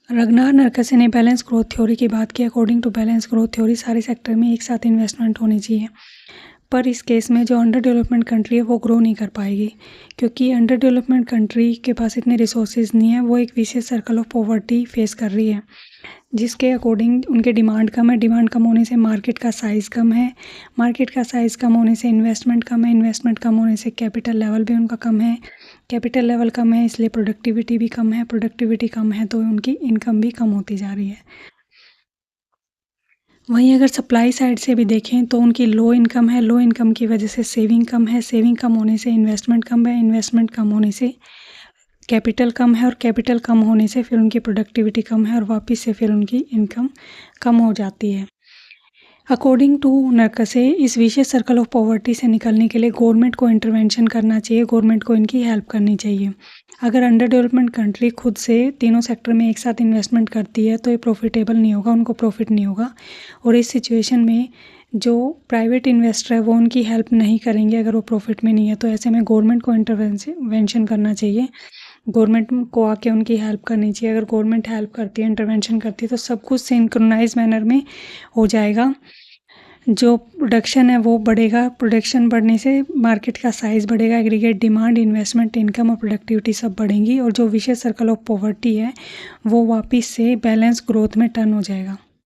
रगनार नरकसे ने balance growth theory की बात की। According to balance growth theory सारे सेक्टर में एक साथ इन्वेस्टमेंट होनी चाहिए, पर इस केस में जो अंडर डेवलपमेंट कंट्री है वो ग्रो नहीं कर पाएगी, क्योंकि अंडर डेवलपमेंट कंट्री के पास इतने रिसोर्सेज नहीं है। वो एक विशेष सर्कल ऑफ पॉवर्टी फेस कर रही है, जिसके अकॉर्डिंग उनके डिमांड कम है। डिमांड कम होने से मार्केट का साइज़ कम है, मार्केट का साइज़ कम होने से इन्वेस्टमेंट कम है, इन्वेस्टमेंट कम होने से कैपिटल लेवल भी उनका कम है, कैपिटल लेवल कम है इसलिए प्रोडक्टिविटी भी कम है, प्रोडक्टिविटी कम है तो उनकी इनकम भी कम होती जा रही है। वहीं अगर सप्लाई साइड से भी देखें तो उनकी लो इनकम है, लो इनकम की वजह से सेविंग कम है, सेविंग कम होने से इन्वेस्टमेंट कम है, इन्वेस्टमेंट कम होने से कैपिटल कम है, और कैपिटल कम होने से फिर उनकी प्रोडक्टिविटी कम है और वापस से फिर उनकी इनकम कम हो जाती है। अकॉर्डिंग टू नरकसे इस विशेष सर्कल ऑफ पॉवर्टी से निकलने के लिए गवर्नमेंट को इंटरवेंशन करना चाहिए, गवर्नमेंट को इनकी हेल्प करनी चाहिए। अगर अंडर डेवलपमेंट कंट्री खुद से तीनों सेक्टर में एक साथ इन्वेस्टमेंट करती है तो ये प्रॉफिटेबल नहीं होगा, उनको प्रॉफिट नहीं होगा, और इस सिचुएशन में जो प्राइवेट इन्वेस्टर है वो उनकी हेल्प नहीं करेंगे अगर वो प्रॉफिट में नहीं है। तो ऐसे में गवर्नमेंट को इंटरवेंशन करना चाहिए, गवर्नमेंट को आके उनकी हेल्प करनी चाहिए। अगर गवर्नमेंट हेल्प करती है, इंटरवेंशन करती है तो सब कुछ सिंक्रोनाइज मैनर में हो जाएगा। जो प्रोडक्शन है वो बढ़ेगा, प्रोडक्शन बढ़ने से मार्केट का साइज़ बढ़ेगा, एग्रीगेट डिमांड, इन्वेस्टमेंट, इनकम और प्रोडक्टिविटी सब बढ़ेंगी, और जो विशेष सर्कल ऑफ पॉवर्टी है वो वापस से बैलेंस ग्रोथ में टर्न हो जाएगा।